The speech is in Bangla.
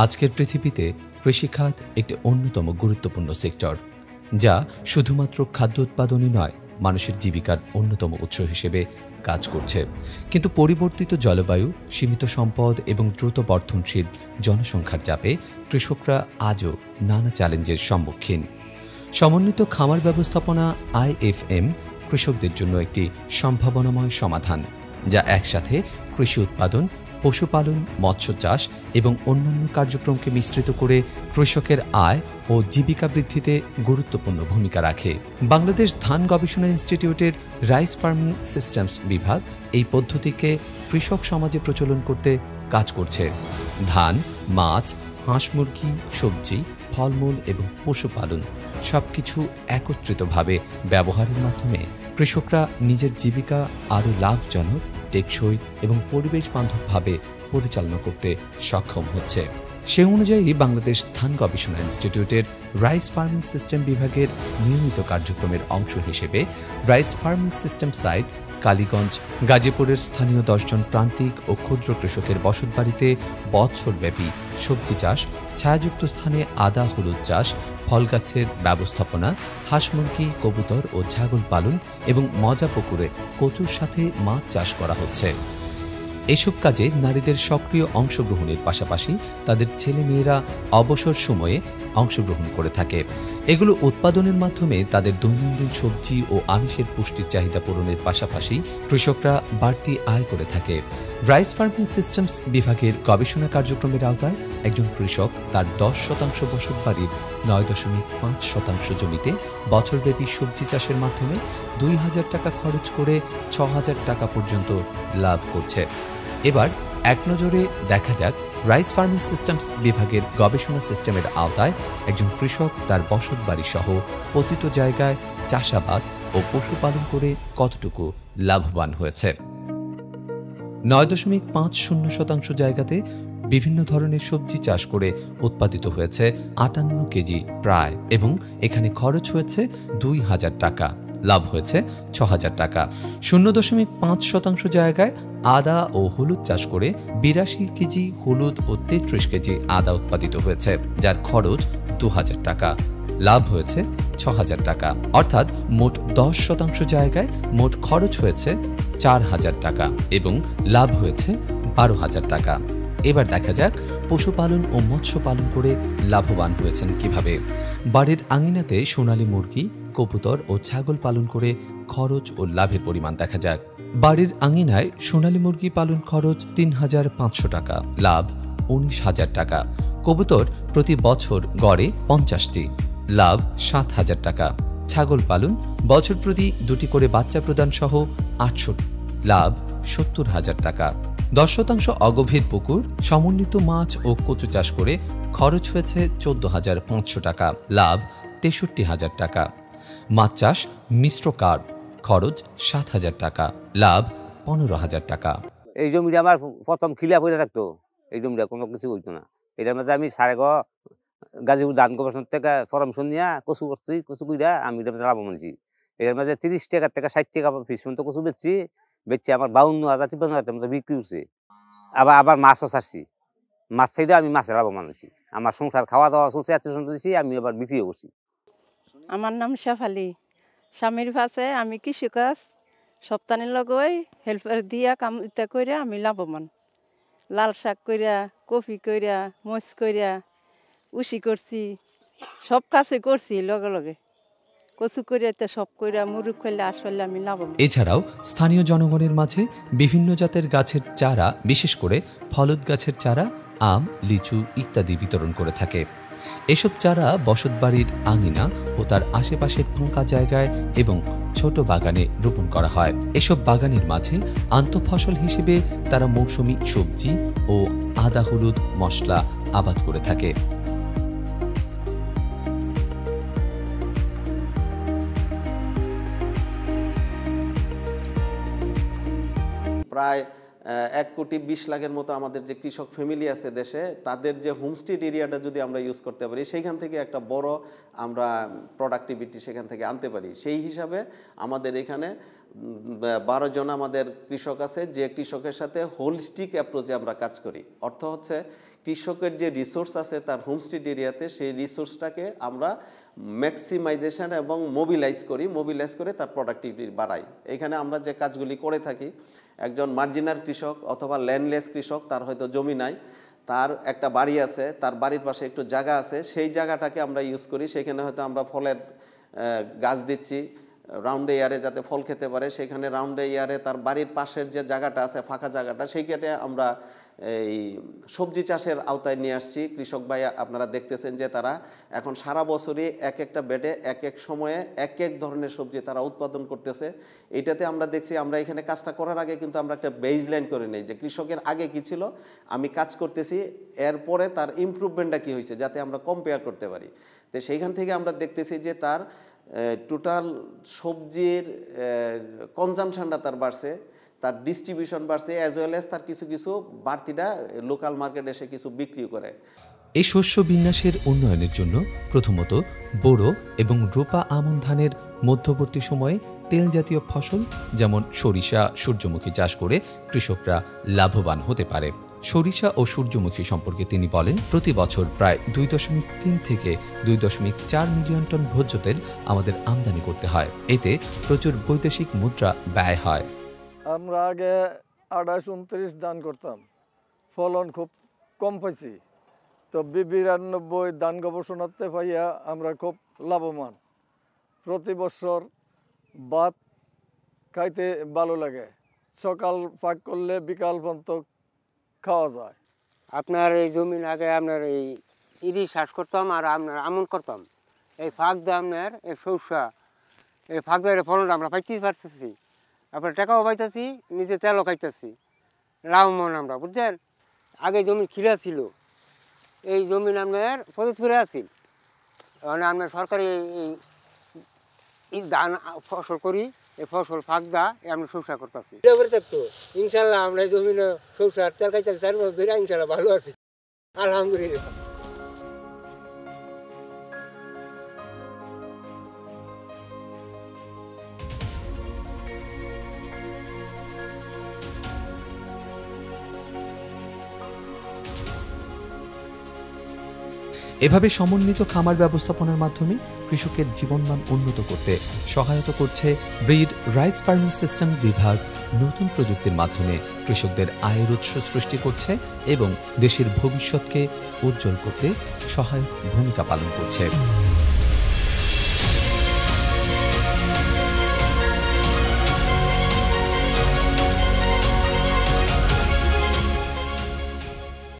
আজকের পৃথিবীতে কৃষিখাত একটি অন্যতম গুরুত্বপূর্ণ সেক্টর, যা শুধুমাত্র খাদ্য উৎপাদনই নয়, মানুষের জীবিকার অন্যতম উৎস হিসেবে কাজ করছে। কিন্তু পরিবর্তিত জলবায়ু, সীমিত সম্পদ এবং দ্রুত বর্ধনশীল জনসংখ্যার চাপে কৃষকরা আজও নানা চ্যালেঞ্জের সম্মুখীন। সমন্বিত খামার ব্যবস্থাপনা IFM কৃষকদের জন্য একটি সম্ভাবনাময় সমাধান, যা একসাথে কৃষি উৎপাদন, পশুপালন, মৎস্য চাষ এবং অন্যান্য কার্যক্রমকে মিশ্রিত করে কৃষকের আয় ও জীবিকা বৃদ্ধিতে গুরুত্বপূর্ণ ভূমিকা রাখে। বাংলাদেশ ধান গবেষণা ইনস্টিটিউটের রাইস ফার্মিং সিস্টেমস বিভাগ এই পদ্ধতিকে কৃষক সমাজে প্রচলন করতে কাজ করছে। ধান, মাছ, হাঁস মুরগি, সবজি, ফলমূল এবং পশুপালন সবকিছু একত্রিতভাবে ব্যবহারের মাধ্যমে কৃষকরা নিজের জীবিকা আরও লাভজনক, টেকসই এবং পরিবেশ বান্ধবভাবে পরিচালনা করতে সক্ষম হচ্ছে। সে অনুযায়ী বাংলাদেশ ধান গবেষণা ইনস্টিটিউটের রাইস ফার্মিং সিস্টেম বিভাগের নিয়মিত কার্যক্রমের অংশ হিসেবে rice farming system site Kaliganj, গাজীপুরের স্থানীয় 10 জন প্রান্তিক ও ক্ষুদ্র কৃষকের বসতবাড়িতে বৎসরব্যাপী সবজি চাষ, ছায়াযুক্ত স্থানে আদা হলুদ চাষ, ফল গাছের ব্যবস্থাপনা, হাঁস মুরগি, কবুতর ও ছাগল পালন এবং মজা পুকুরে কচুর সাথে মাছ চাষ করা হচ্ছে। এসব কাজে নারীদের সক্রিয় অংশগ্রহণের পাশাপাশি তাদের ছেলেমেয়েরা অবসর সময়ে অংশগ্রহণ করে থাকে। এগুলো উৎপাদনের মাধ্যমে তাদের দৈনন্দিন সবজি ও আমিষের পুষ্টির চাহিদা পূরণের পাশাপাশি কৃষকরা বাড়তি আয় করে থাকে। রাইস ফার্মিং সিস্টেমস বিভাগের গবেষণা কার্যক্রমের আওতায় একজন কৃষক তার 10% বসতবাড়ির 9.5% জমিতে বছরব্যাপী সবজি চাষের মাধ্যমে 2,000 টাকা খরচ করে 6,000 টাকা পর্যন্ত লাভ করছে। এবার এক নজরে দেখা যাক রাইস ফার্মিং সিস্টেমস বিভাগের গবেষণা সিস্টেমের আওতায় একজন কৃষক তার বসতবাড়ি সহ পতিত জায়গায় চাষাবাদ ও পশুপালন করে কতটুকু লাভবান হয়েছে। 9.50% জায়গাতে বিভিন্ন ধরনের সবজি চাষ করে উৎপাদিত হয়েছে 58 কেজি প্রায়, এবং এখানে খরচ হয়েছে 2,000 টাকা, লাভ হয়েছে 6,000 টাকা। 0.5% জায়গায় আদা ও হলুদ চাষ করে 82 কেজি হলুদ ও 33 কেজি আদা উৎপাদিত হয়েছে, যার খরচ 2,000 টাকা, লাভ হয়েছে 6,000 টাকা। অর্থাৎ মোট 10% জায়গায় মোট খরচ হয়েছে 4,000 টাকা এবং লাভ হয়েছে 12,000 টাকা। এবার দেখা যাক পশুপালন ও মৎস্য পালন করে লাভবান হয়েছেন কিভাবে। বাড়ির আঙিনাতে সোনালী মুরগি, কবুতর ও ছাগল পালন করে খরচ ও লাভের পরিমাণ দেখা যাক। বাড়ির আঙিনায় সোনালী মুরগি পালন খরচ 3,500 টাকা, লাভ 19,000 টাকা। কবুতর প্রতি বছর গড়ে 50টি, লাভ 7,000 টাকা। ছাগল পালন বছর প্রতি 2টি করে বাচ্চা প্রদান সহ 800, লাভ 70,000 টাকা। 10% অগভীর পুকুর, সমন্বিত মাছ ও কচু চাষ করে খরচ হয়েছে 14,500 টাকা, লাভ 63,000 টাকা। মাছ চাষ মিশ্র কার্প, খরচ 7,000 টাকা, লাভ 15,000 টাকা। এই জমিটা আমার প্রথম খিলা পড়ে থাকতো, এই জমিটা কোনো কিছু হইতো না। এটার মধ্যে আমি গাজীপুর ধান গবেষণা থেকে পরামর্শ নিয়ে কচু করছি, কচু কইরা আমি এটার মধ্যে লাভবান হয়েছি। এটার মধ্যে 30 টাকা থেকে 60 টাকা পিস পর্যন্ত কচু বেচছি আমার 52,000 53,000 মতো বিক্রি হচ্ছে। আবার মাছও চাষছি, মাছ চাইলে আমি মাছে লাভবান হয়েছি। আমার সংসার খাওয়া দাওয়া চলছে, দিচ্ছি, আমি আবার বিক্রিও করছি। আমার নাম শেফালি। স্বামীর পাশে আমি কৃষিকাজ সপ্তাহের লগে হেল্পার দিয়া কাম ইত্যা কইরা আমি লাভবান। লাল শাক কইরা, কফি কইরা, মরিচ কইরা, উশি করছি, সব কাজে করছি লগে লগে। কচু কইরা সব কইরা মুরুখ ফেললে আসলে আমি লাভবান। এছাড়াও স্থানীয় জনগণের মাঝে বিভিন্ন জাতের গাছের চারা, বিশেষ করে ফলদ গাছের চারা, আম, লিচু ইত্যাদি বিতরণ করে থাকে। এসব চারা বসতবাড়ির আঙিনা ও তার আশেপাশের ফাঁকা জায়গায় এবং ছোট বাগানে রোপণ করা হয়। এসব বাগানের মাঝে আন্তঃফসল হিসেবে তারা মৌসুমী সবজি ও আদা হলুদ মশলা আবাদ করে থাকে। প্রায় 1,20,00,000 মতো আমাদের যে কৃষক ফ্যামিলি আছে দেশে, তাদের যে হোমস্টেড এরিয়াটা যদি আমরা ইউজ করতে পারি, সেইখান থেকে একটা বড় আমরা প্রোডাক্টিভিটি সেখান থেকে আনতে পারি। সেই হিসাবে আমাদের এখানে 12 জন আমাদের কৃষক আছে, যে কৃষকের সাথে হোলিস্টিক অ্যাপ্রোচে আমরা কাজ করি। অর্থ হচ্ছে কৃষকের যে রিসোর্স আছে তার হোমস্টেড এরিয়াতে, সেই রিসোর্সটাকে আমরা ম্যাক্সিমাইজেশন এবং মোবিলাইজ করে তার প্রোডাক্টিভিটি বাড়াই। এখানে আমরা যে কাজগুলি করে থাকি, একজন মার্জিনাল কৃষক অথবা ল্যান্ডলেস কৃষক, তার হয়তো জমি নাই, তার একটা বাড়ি আছে, তার বাড়ির পাশে একটু জায়গা আছে, সেই জায়গাটাকে আমরা ইউজ করি। সেখানে হয়তো আমরা ফলের গাছ দিচ্ছি রাউন্ড দ্য ইয়ারে যাতে ফল খেতে পারে, সেখানে রাউন্ড দ্য ইয়ারে তার বাড়ির পাশের যে জায়গাটা আছে ফাঁকা জায়গাটা, সেইখানে আমরা এই সবজি চাষের আওতায় নিয়ে আসছি। কৃষক ভাই আপনারা দেখতেছেন যে তারা এখন সারা বছরই এক একটা বেডে এক এক সময়ে এক এক ধরনের সবজি তারা উৎপাদন করতেছে। এইটাতে আমরা দেখছি, আমরা এখানে কাজটা করার আগে কিন্তু আমরা একটা বেজলাইন করে নেই যে কৃষকের আগে কি ছিল, আমি কাজ করতেছি, এরপরে তার ইমপ্রুভমেন্টটা কী হয়েছে, যাতে আমরা কম্পেয়ার করতে পারি। তো সেইখান থেকে আমরা দেখতেছি যে তার টোটাল সবজির কনজামশনটা তার বাড়ছে, তার ডিস্ট্রিবিউশন বাড়ছে, অ্যাজ ওয়েল অ্যাজ তার কিছু কিছু বাড়তিটা লোকাল মার্কেটে এসে কিছু বিক্রি করে। এই শস্য বিন্যাসের উন্নয়নের জন্য প্রথমত বোরো এবং রূপা আমন ধানের মধ্যবর্তী সময়ে তেল জাতীয় ফসল যেমন সরিষা, সূর্যমুখী চাষ করে কৃষকরা লাভবান হতে পারে। সরিষা ও সূর্যমুখী সম্পর্কে তিনি বলেন, প্রতি বছর প্রায় 2.3 থেকে 2.4 মিলিয়ন টন ভোজ্য তেল আমাদের আমদানি করতে হয়। এতে প্রচুর বৈদেশিক মুদ্রা ব্যয় হয়। আমরা আগে 28-29 ধান করতাম, ফলন খুব কম পাইছি। তো B92 ধান গবেষণাতে পাইয়া আমরা খুব লাভবান। প্রতি বছর ভাত খাইতে ভালো লাগে, সকাল পাক করলে বিকাল পর্যন্ত খাওয়া যায়। আপনার এই জমিন আগে আপনার এই ইরি চাষ করতাম আর আপনার আমন করতাম। এই ফাঁক দিয়ে আপনার এই সরষা, এই ফাঁক দিয়ে ফলনটা আমরা পাইতে পারতেছি, আপনার টাকাও পাইতেছি, নিজে তেলও খাইতেছি, লাভবান আমরা, বুঝছেন। আগে জমি খিরা ছিল, এই জমিন আপনার ফরিদপুরে আছিল, মানে আপনার সরকারি এই ধান ফসল করি, এই ফসল ফাঁক দা আমরা সরষা করতেছি। থাকতো ইনশাল্লাহ আমরা এই জমিনে সরষার তেল খাইতেছি 4 বছর ধরে, ইনশাল্লাহ ভালো আছি, আলহামদুলিল্লাহ। এভাবে সমন্বিত খামার ব্যবস্থাপনার মাধ্যমে কৃষকের জীবনমান উন্নত করতে সহায়তা করছে ব্রিড রাইস ফার্মিং সিস্টেম বিভাগ। নতুন প্রযুক্তির মাধ্যমে কৃষকদের আয়ের উৎস সৃষ্টি করছে এবং দেশের ভবিষ্যৎকে উজ্জ্বল করতে সহায়ক ভূমিকা পালন করছে।